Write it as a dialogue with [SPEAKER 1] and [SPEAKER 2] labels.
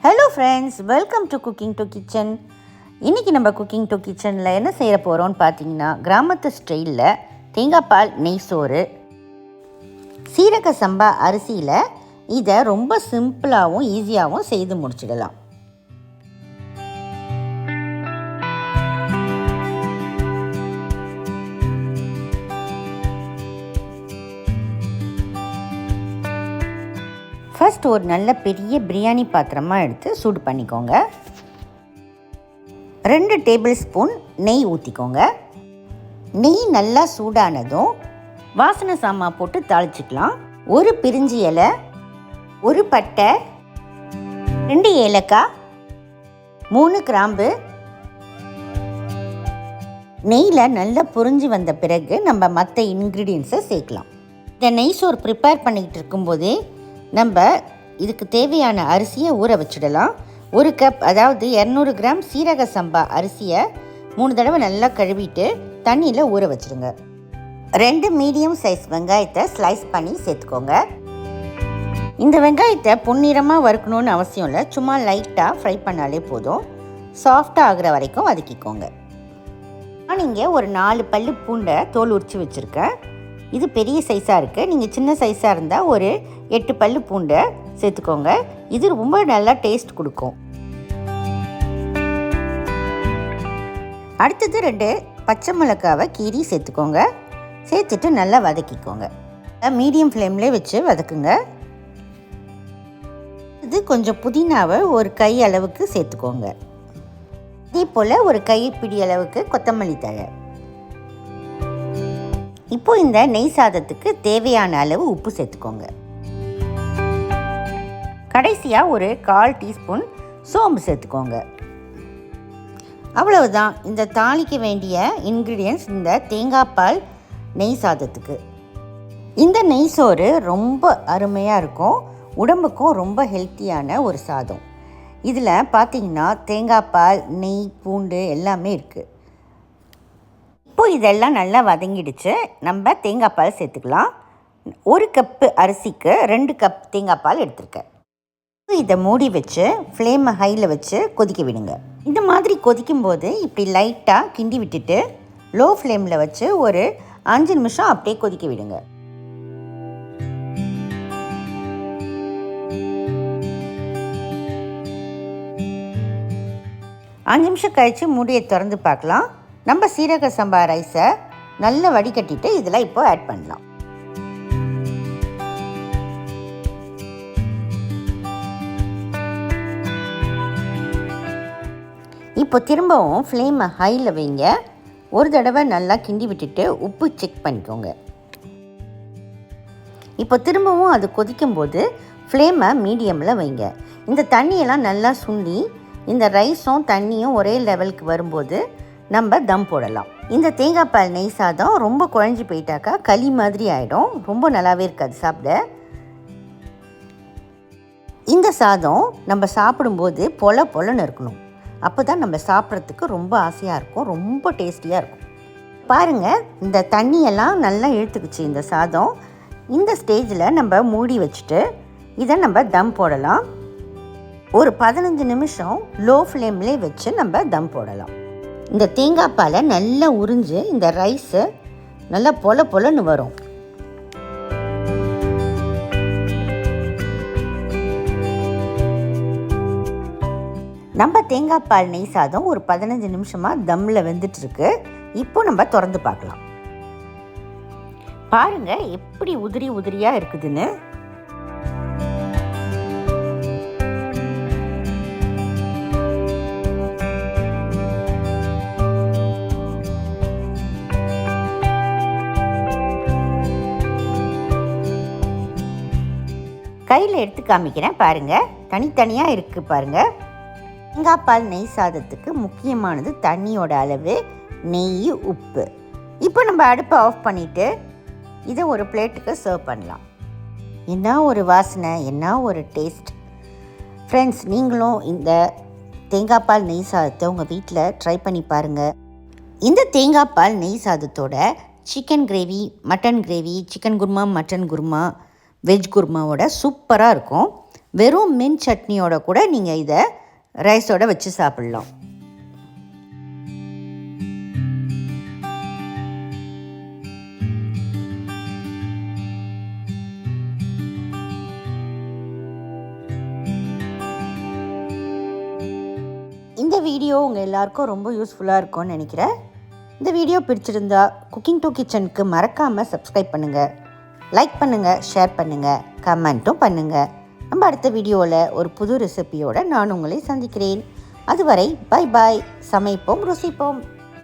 [SPEAKER 1] Hello friends, welcome to cooking to kitchen. இன்றைக்கி நம்ம cooking to கிச்சனில் என்ன செய்ய போகிறோன்னு பார்த்தீங்கன்னா, கிராமத்து ஸ்டைலில் தேங்காய் பால் நெய் சோறு, சீரக சம்பா அரிசியில் இதை ரொம்ப சிம்பிளாகவும் ஈஸியாகவும் செய்து முடிச்சிடலாம். ஃபர்ஸ்ட் ஒரு நல்ல பெரிய பிரியாணி பாத்திரமாக எடுத்து சூடு பண்ணிக்கோங்க. 2 டேபிள் ஸ்பூன் நெய் ஊற்றிக்கோங்க. நெய் நல்லா சூடானதும் வாசனை சாமான் போட்டு தாளிச்சிக்கலாம். 1 பிரிஞ்சி இலை, 1 பட்டை, 2 ஏலக்காய், 3 கிராம்பு. நெய்யில் நல்லா புரிஞ்சு வந்த பிறகு நம்ம மற்ற இன்க்ரீடியன்ஸை சேர்க்கலாம். இந்த நெய் சோறு ப்ரிப்பேர் பண்ணிக்கிட்டு இருக்கும்போதே நம்ம இதுக்கு தேவையான அரிசியை ஊற வச்சிடலாம். 1 கப், அதாவது 200 கிராம் சீரக சம்பா அரிசியை 3 தடவை நல்லா கழுவிட்டு தண்ணியில் ஊற வச்சுடுங்க. 2 மீடியம் சைஸ் வெங்காயத்தை ஸ்லைஸ் பண்ணி சேர்த்துக்கோங்க. இந்த வெங்காயத்தை பொன்னிறமாக வறுக்கணுன்னு அவசியம் இல்லை, சும்மா லைட்டாக ஃப்ரை பண்ணாலே போதும். சாஃப்டாக ஆகிற வரைக்கும் வதக்கிக்கோங்க. நான் இங்கே ஒரு 4 பல்லு பூண்டை தோல் உரித்து வச்சுருக்கேன். இது பெரிய சைஸாக இருக்குது. நீங்கள் சின்ன சைஸாக இருந்தால் ஒரு 8 பல்லு பூண்டை சேர்த்துக்கோங்க. இது ரொம்ப நல்லா டேஸ்ட் கொடுக்கும். அடுத்தது 2 பச்சை மிளகாவை கீரி சேர்த்துக்கோங்க. சேர்த்துட்டு நல்லா வதக்கிக்கோங்க. மீடியம் ஃப்ளேம்லேயே வச்சு வதக்குங்க. இது கொஞ்சம் புதினாவை ஒரு கை அளவுக்கு சேர்த்துக்கோங்க. இதே போல் ஒரு கைப்பிடி அளவுக்கு கொத்தமல்லி தழை. இப்போ இந்த நெய் சாதத்துக்கு தேவையான அளவு உப்பு சேர்த்துக்கோங்க. கடைசியாக ஒரு 1/4 டீஸ்பூன் சோம்பு சேர்த்துக்கோங்க. அவ்வளவுதான், இந்த தாளிக்க வேண்டிய இன்க்ரீடியன்ட்ஸ் இந்த தேங்காய் பால் நெய் சாதத்துக்கு. இந்த நெய் சோறு ரொம்ப அருமையாக இருக்கும், உடம்புக்கும் ரொம்ப ஹெல்த்தியான ஒரு சாதம். இதில் பார்த்திங்கன்னா தேங்காய் பால், நெய், பூண்டு எல்லாமே இருக்குது. இப்போது இதெல்லாம் நல்லா வதங்கிடுச்சு. நம்ம தேங்காய் பால் சேர்த்துக்கலாம். 1 கப்பு அரிசிக்கு 2 கப் தேங்காய் பால் எடுத்துருக்கேன். இதை மூடி வச்சு ஃப்ளேமை ஹையில் வச்சு கொதிக்க விடுங்க. இந்த மாதிரி கொதிக்கும்போது இப்படி லைட்டாக கிண்டி விட்டுட்டு லோ ஃப்ளேமில் வச்சு ஒரு 5 நிமிஷம் அப்படியே கொதிக்க விடுங்க. அஞ்சு நிமிஷம் கழித்து மூடியை திறந்து பார்க்கலாம். நம்ம சீரக சம்பா ரைஸை நல்லா வடிகட்டிட்டு இதில் இப்போ ஆட் பண்ணலாம். இப்போ திரும்பவும் ஃப்ளேமை ஹையில் வைங்க. ஒரு தடவை நல்லா கிண்டி விட்டுட்டு உப்பு செக் பண்ணிக்கோங்க. இப்போ திரும்பவும் அது கொதிக்கும்போது ஃப்ளேமை மீடியமில் வைங்க. இந்த தண்ணியெல்லாம் நல்லா சுண்டி இந்த ரைஸும் தண்ணியும் ஒரே லெவலுக்கு வரும்போது நம்ம தம் போடலாம். இந்த தேங்காய் பால் நெய் சாதம் ரொம்ப குழஞ்சி போயிட்டாக்கா களி மாதிரி ஆகிடும், ரொம்ப நல்லாவே இருக்காது சாப்பிட. இந்த சாதம் நம்ம சாப்பிடும்போது பொலன்னு இருக்கணும். அப்போ தான் நம்ம சாப்பிட்றதுக்கு ரொம்ப ஆசையாக இருக்கும், ரொம்ப டேஸ்டியாக இருக்கும். பாருங்கள், இந்த தண்ணியெல்லாம் நல்லா இழுத்துக்குச்சு இந்த சாதம். இந்த ஸ்டேஜில் நம்ம மூடி வச்சுட்டு இதை நம்ம தம் போடலாம். ஒரு 15 நிமிஷம் லோ ஃப்ளேம்லேயே வச்சு நம்ம தம் போடலாம். இந்த தேங்காய் பாலை நல்லா உறிஞ்சு இந்த ரைஸு நல்லா பொலன்னு வரும். நம்ம தேங்காய் பால் நெய் சாதம் ஒரு 15 நிமிஷமாக தம்மில் வெந்துட்டுருக்கு. இப்போ நம்ம திறந்து பார்க்கலாம். பாருங்கள் எப்படி உதிரியாக இருக்குதுன்னு. கையில் எடுத்து காமிக்கிறேன் பாருங்கள், தனித்தனியாக இருக்குது பாருங்கள். தேங்காய் பால் நெய் சாதத்துக்கு முக்கியமானது தண்ணியோட அளவு, நெய், உப்பு. இப்போ நம்ம அடுப்பை ஆஃப் பண்ணிவிட்டு இதை ஒரு பிளேட்டுக்கு சர்வ் பண்ணலாம். என்ன ஒரு வாசனை, என்ன ஒரு டேஸ்ட். ஃப்ரெண்ட்ஸ், நீங்களும் இந்த தேங்காய் பால் நெய் சாதத்தை உங்கள் வீட்டில் ட்ரை பண்ணி பாருங்கள். இந்த தேங்காய் பால் நெய் சாதத்தோட chicken gravy, mutton gravy, chicken kurma, mutton kurma, veg குருமாவோட சூப்பராக இருக்கும். வெறும் மின்ட் சட்னியோட கூட நீங்கள் இதை ரைஸோட வச்சு சாப்பிட்லாம். இந்த வீடியோ உங்கள் எல்லாருக்கும் ரொம்ப யூஸ்ஃபுல்லாக இருக்கும்னு நினைக்கிறேன். இந்த வீடியோ பிடிச்சிருந்தா குக்கிங் டூ கிச்சனுக்கு மறக்காமல் சப்ஸ்கிரைப் பண்ணுங்கள், லைக் பண்ணுங்கள், ஷேர் பண்ணுங்கள், கமெண்ட்டும் பண்ணுங்கள். நம்ம அடுத்த வீடியோவில் ஒரு புது ரெசிபியோடு நான் உங்களை சந்திக்கிறேன். அதுவரை பை பாய். சமைப்போம், ருசிப்போம்.